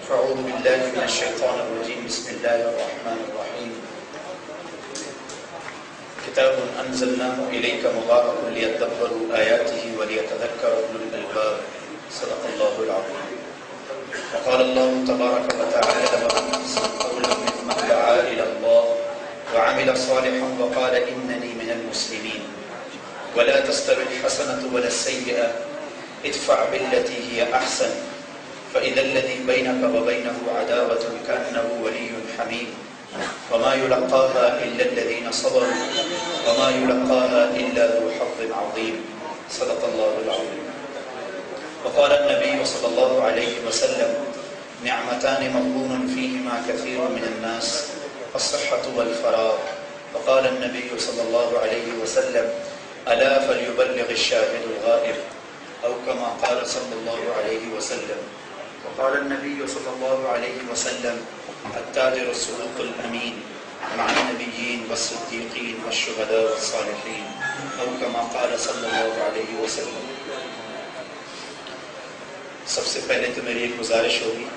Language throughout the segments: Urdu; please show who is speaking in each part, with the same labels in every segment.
Speaker 1: فاعوذ باللہ من الشیطان الرجیم بسم اللہ الرحمن الرحیم کتاب انزلناه الیک مبارک لیدبروا آیاته ولیتذکر اولو الالباب صدق اللہ العظیم. وقال اللہ تبارک وتعالی ومن احسن قولا ممن دعا الی اللہ وعمل صالحا وقال اننی من المسلمین ولا تستوی الحسنة ولا السیئة ادفع بالتي هي احسن فإذا الذي بينك وبينه عداوة كأنه ولي حميم وما يلقاها إلا الذين صبروا وما يلقاها إلا ذو حظ عظيم صدق الله العظيم. وقال النبي صلى الله عليه وسلم نعمتان مغبون فيهما كثير من الناس الصحة والفراغ. وقال النبي صلى الله عليه وسلم ألا فليبلغ الشاهد الغائب أو كما قال صلى الله عليه وسلم. وقال النبي صلى الله عليه وسلم التاجر الصدوق الأمين مع النبيين والصديقين والشهداء والصالحين أو كما قال صلى الله عليه وسلم. سب سے پہلے تو میری ایک گزارش ہوگی،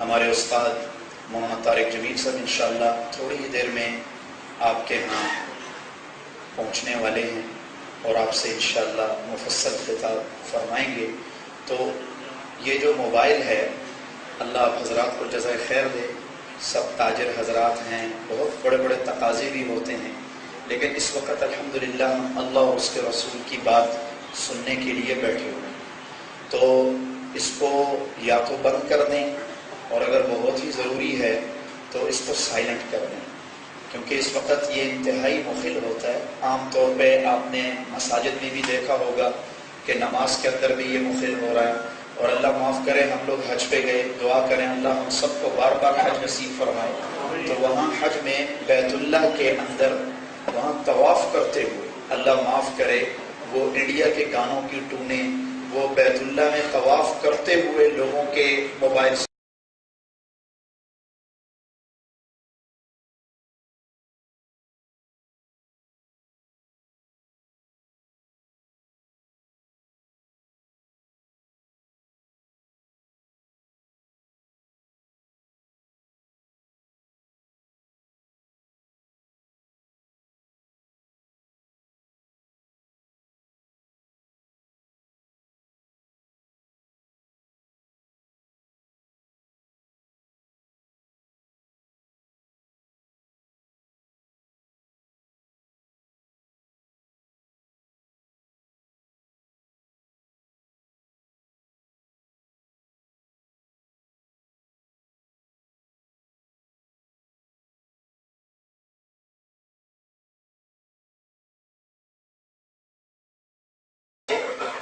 Speaker 1: ہمارے استاد محمد طارق جمیل صاحب انشاءاللہ تھوڑی ہی دیر میں آپ کے ہاں پہنچنے والے ہیں اور آپ سے انشاءاللہ مفصل خطاب فرمائیں گے. تو یہ جو موبائل ہے اللہ آپ حضرات کو جزائے خیر دے. سب تاجر حضرات ہیں، بہت بڑے بڑے تقاضے بھی ہوتے ہیں، لیکن اس وقت الحمدللہ ہم اللہ اور اس کے رسول کی بات سننے کے لیے بیٹھے ہوئے ہیں. تو اس کو یا تو بند کر دیں اور اگر بہت ہی ضروری ہے تو اس کو سائلنٹ کر دیں، کیونکہ اس وقت یہ انتہائی مخل ہوتا ہے. عام طور پہ آپ نے مساجد میں بھی دیکھا ہوگا کہ نماز کے اندر بھی یہ مخل ہو رہا ہے. اور اللہ معاف کرے، ہم لوگ حج پہ گئے، دعا کریں اللہ ہم سب کو بار بار حج نصیب فرمائے. تو وہاں حج میں بیت اللہ کے اندر وہاں طواف کرتے ہوئے اللہ معاف کرے وہ انڈیا کے گانوں کی ٹونیں وہ بیت اللہ میں طواف کرتے ہوئے لوگوں کے موبائل سے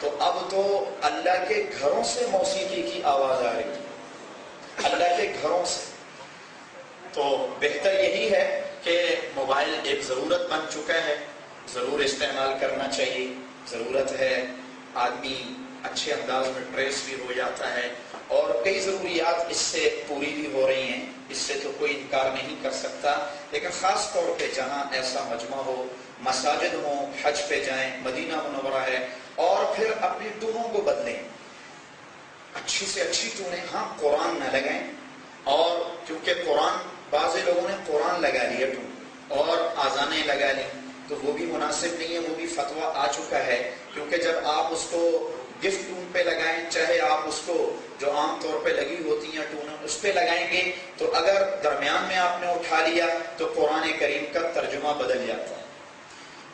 Speaker 1: تو اب تو اللہ کے گھروں سے موسیقی کی آواز آ رہی ہے، اللہ کے گھروں سے. تو بہتر یہی ہے کہ موبائل ایک ضرورت بن چکا ہے، ضرور استعمال کرنا چاہیے. ضرورت ہے، آدمی اچھے انداز میں ٹریس بھی ہو جاتا ہے اور کئی ضروریات اس سے پوری بھی ہو رہی ہیں، اس سے تو کوئی انکار نہیں کر سکتا. لیکن خاص طور پہ جہاں ایسا مجمع ہو، مساجد ہوں، حج پہ جائیں، مدینہ منورہ ہے، اور پھر اپنی ٹونوں کو بدلیں، اچھی سے اچھی ٹونیں. ہاں قرآن نہ لگائیں، اور کیونکہ قرآن بعض لوگوں نے قرآن لگا لیا ٹون اور آذانیں لگا لی، تو وہ بھی مناسب نہیں ہے. وہ بھی فتویٰ آ چکا ہے، کیونکہ جب آپ اس کو گفٹ ٹون پہ لگائیں، چاہے آپ اس کو جو عام طور پہ لگی ہوتی ہیں ٹون اس پہ لگائیں گے، تو اگر درمیان میں آپ نے اٹھا لیا تو قرآن کریم کا ترجمہ بدل جاتا ہے،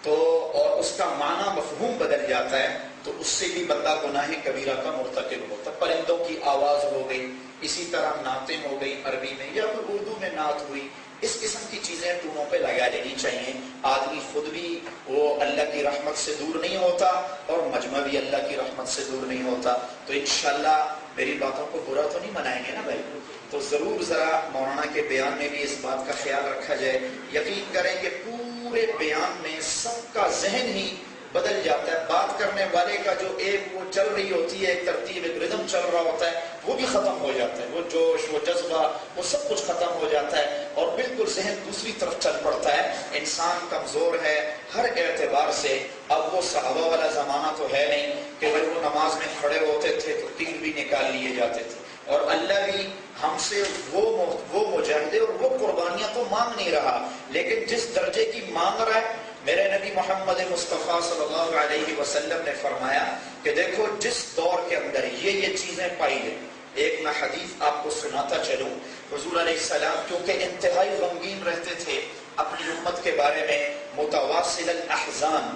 Speaker 1: تو اور اس کا معنی مفہوم بدل جاتا ہے، تو اس سے بھی بندہ گناہ کبیرہ کا مرتکب ہوتا. پرندوں کی آواز ہو گئی، اسی طرح نعتیں ہو گئی عربی میں یا پھر اردو میں نعت ہوئی، اس قسم کی چیزیں ٹونوں پہ لگا لینی چاہیے. آدمی خود بھی وہ اللہ کی رحمت سے دور نہیں ہوتا اور مجمع بھی اللہ کی رحمت سے دور نہیں ہوتا. تو انشاءاللہ میری باتوں کو برا تو نہیں منائیں گے نا بھائی؟ تو ضرور ذرا مولانا کے بیان میں بھی اس بات کا خیال رکھا جائے. یقین کریں کہ پورے بیان میں سب کا ذہن ہی بدل جاتا ہے. بات کرنے والے کا جو ایک وہ چل رہی ہوتی ہے، ایک ترتیب، ایک ردم چل رہا ہوتا ہے، وہ بھی ختم ہو جاتا ہے. وہ جوش، وہ جذبہ، وہ سب کچھ ختم ہو جاتا ہے اور بالکل ذہن دوسری طرف چل پڑتا ہے. انسان کمزور ہے ہر اعتبار سے. اب وہ صحابہ والا زمانہ تو ہے نہیں کہ وہ نماز میں کھڑے ہوتے تھے تو تیر بھی نکال لیے جاتے تھے، اور اللہ بھی ہم سے وہ مجاہدے اور وہ قربانیاں تو مانگ نہیں رہا، لیکن جس درجے کی مانگ رہا ہے، میرے نبی محمد مصطفیٰ صلی اللہ علیہ وسلم نے فرمایا کہ دیکھو جس دور کے اندر یہ چیزیں پائی گئی، ایک میں حدیث آپ کو سناتا چلوں۔ حضور علیہ السلام کیونکہ انتہائی غمگین رہتے تھے اپنی امت کے بارے میں، متواصل الاحزان،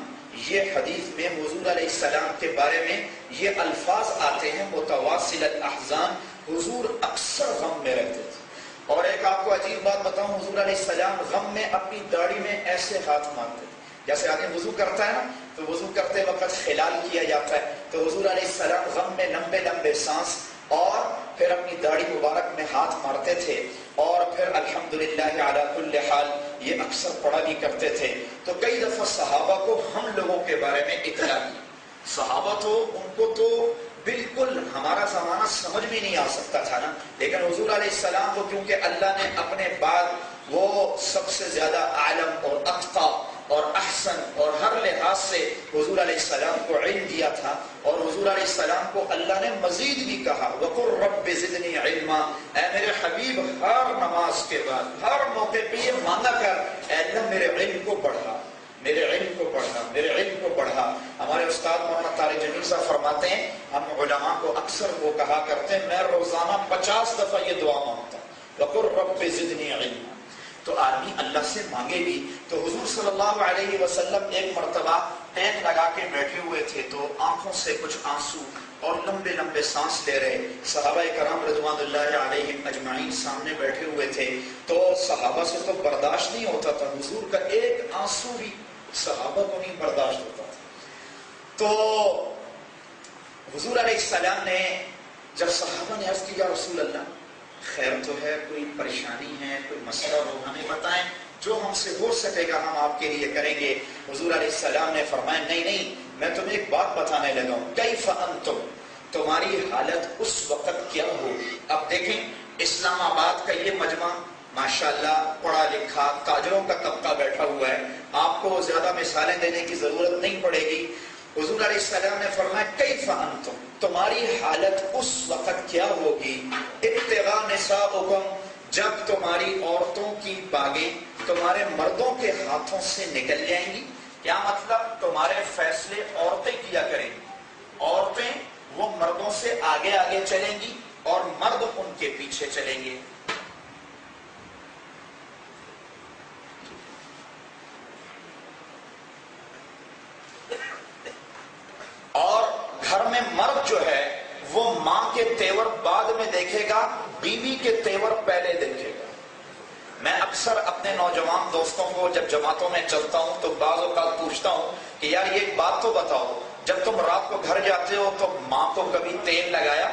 Speaker 1: یہ حدیث میں حضور علیہ السلام کے بارے میں یہ الفاظ آتے ہیں، متواصل الاحزان، حضور اکثر غم میں رہتے تھے۔ اور ایک آپ کو عجیب بات بتاؤں، حضور علیہ السلام غم میں اپنی داڑھی میں ایسے ہاتھ مارتے تھے، جیسے آدمی وضو کرتا ہے نا تو وضو کرتے وقت خلال کیا جاتا ہے، تو حضور علیہ السلام غم میں لمبے لمبے سانس اور پھر اپنی داڑھی مبارک میں ہاتھ مارتے تھے، اور پھر الحمدللہ علی کل حال یہ اکثر پڑھا بھی کرتے تھے۔ تو کئی دفعہ صحابہ کو ہم لوگوں کے بارے میں اطلاع کی، صحابہ تو ان کو تو بالکل ہمارا زمانہ سمجھ میں نہیں آ سکتا تھا نا، لیکن حضور علیہ السلام کو کیونکہ اللہ نے اپنے بعد وہ سب سے زیادہ عالم اور اتقی اور احسن اور ہر لحاظ سے حضور علیہ السلام کو علم دیا تھا، اور حضور علیہ السلام کو اللہ نے مزید بھی کہا وَقُلْ رَبِّ زِدْنِي عِلْمًا، اے میرے حبیب ہر نماز کے بعد ہر موقع پہ یہ مانگا کر، اے اللہ میرے علم کو بڑھا، میرے علم کو بڑھا، میرے علم کو بڑھا۔ ہمارے استاد مولانا طارق جمیل صاحب فرماتے ہیں، ہم علماء کو اکثر وہ کہا کرتے ہیں میں روزانہ 50 دفعہ یہ دعا مانگتا ہوں وَقُلْ رَبِّ زِدْنِي عِلْمًا۔ تو آدمی اللہ سے مانگے بھی، تو حضور صلی اللہ علیہ وسلم ایک مرتبہ ٹینٹ لگا کے بیٹھے ہوئے تھے، تو آنکھوں سے کچھ آنسو اور لمبے لمبے سانس لے رہے، صحابہ کرام رضوان اللہ علیہم اجمعین سامنے بیٹھے ہوئے تھے، تو صحابہ سے تو برداشت نہیں ہوتا تھا، حضور کا ایک آنسو بھی صحابہ کو نہیں برداشت ہوتا تھا۔ تو حضور علیہ السلام نے جب صحابہ نے عرض کیا رسول اللہ خیر تو ہے، کوئی پریشانی ہے، کوئی مسئلہ ہو ہمیں بتائیں، جو ہم سے ہو سکے گا ہم آپ کے لیے کریں گے۔ حضور علیہ السلام نے فرمایا نہیں میں تمہیں ایک بات بتانے لگا ہوں، کیف انتم، تمہاری حالت اس وقت کیا ہوگی۔ اب دیکھیں اسلام آباد کا یہ مجمع ماشاءاللہ پڑھا لکھا تاجروں کا طبقہ بیٹھا ہوا ہے، آپ کو زیادہ مثالیں دینے کی ضرورت نہیں پڑے گی۔ حضور علیہ السلام نے فرمایا کیف انتم، تمہاری حالت اس وقت کیا ہوگی، ابتغاء نساؤکم، جب تمہاری عورتوں کی باگیں تمہارے مردوں کے ہاتھوں سے نکل جائیں گی۔ کیا مطلب؟ تمہارے فیصلے عورتیں کیا کریں گی، عورتیں وہ مردوں سے آگے آگے چلیں گی اور مرد ان کے پیچھے چلیں گے۔ اور گھر میں مرد جو ہے وہ ماں کے تیور بعد میں دیکھے گا، بیوی کے تیور پہلے دیکھے گا۔ میں اکثر اپنے نوجوان دوستوں کو جب جماعتوں میں چلتا ہوں تو بعض اوقات پوچھتا ہوں کہ یار یہ ایک بات تو بتاؤ، جب تم رات کو گھر جاتے ہو تو ماں کو کبھی تیل لگایا،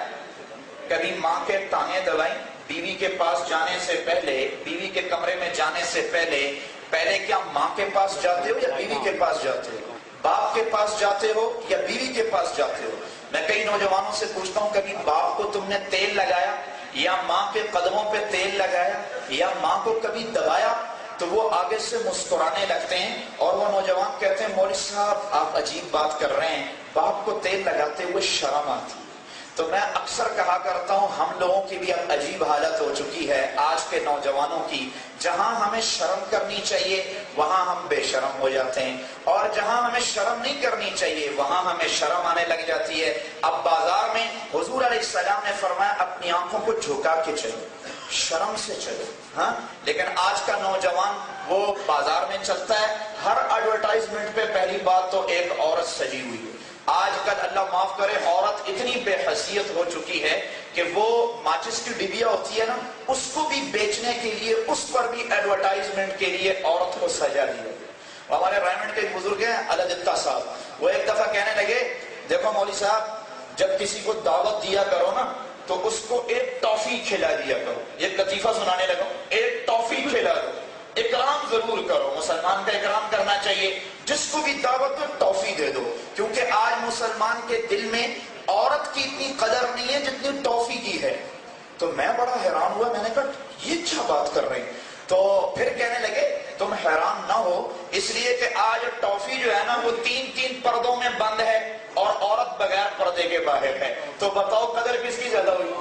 Speaker 1: کبھی ماں کے ٹانگیں دبائیں؟ بیوی کے پاس جانے سے پہلے، بیوی کے کمرے میں جانے سے پہلے کیا ماں کے پاس جاتے ہو یا بیوی کے پاس جاتے ہو؟ باپ کے پاس جاتے ہو یا بیوی کے پاس جاتے ہو؟ میں کئی نوجوانوں سے پوچھتا ہوں کبھی باپ کو تم نے تیل لگایا یا ماں کے قدموں پہ تیل لگایا یا ماں کو کبھی دبایا؟ تو وہ آگے سے مسکرانے لگتے ہیں اور وہ نوجوان کہتے ہیں مولوی صاحب آپ عجیب بات کر رہے ہیں، باپ کو تیل لگاتے ہوئے شرم آتی۔ تو میں اکثر کہا کرتا ہوں ہم لوگوں کی بھی اب عجیب حالت ہو چکی ہے آج کے نوجوانوں کی، جہاں ہمیں شرم کرنی چاہیے وہاں ہم بے شرم ہو جاتے ہیں، اور جہاں ہمیں شرم نہیں کرنی چاہیے وہاں ہمیں شرم آنے لگ جاتی ہے۔ اب بازار میں حضور علیہ السلام نے فرمایا اپنی آنکھوں کو جھکا کے چلو، شرم سے چلو، ہاں۔ لیکن آج کا نوجوان وہ بازار میں چلتا ہے، ہر ایڈورٹائزمنٹ پہ پہلی بات تو ایک عورت سجی ہوئی ہے۔ آج کل اللہ معاف کرے عورت اتنی بے حیثیت ہو چکی ہے کہ وہ ماچس کی ڈبیا ہوتی ہے نا، اس کو بھی بیچنے کے لیے، اس پر بھی ایڈورٹائزمنٹ کے لیے عورت کو سجا دیا گیا۔ ہمارے رائمنڈ کے ایک بزرگ ہیں الدتہ صاحب، وہ ایک دفعہ کہنے لگے دیکھو مولوی صاحب جب کسی کو دعوت دیا کرو نا تو اس کو ایک ٹافی کھلا دیا کرو۔ ایک لطیفہ سنانے لگا، ایک ٹافی کھلا دو، اکرام ضرور کرو، مسلمان کا اکرام کرنا چاہیے، جس کو بھی دعوت دو ٹافی دے دو، کیونکہ آج مسلمان کے دل میں عورت کی اتنی قدر نہیں ہے جتنی ٹافی کی ہے۔ تو میں بڑا حیران ہوا، میں نے کہا یہ اچھا بات کر رہے ہیں۔ تو پھر کہنے لگے تم حیران نہ ہو، اس لیے کہ آج ٹافی جو ہے نا وہ 3 پردوں میں بند ہے اور عورت بغیر پردے کے باہر ہے، تو بتاؤ قدر کس کی زیادہ ہوئی؟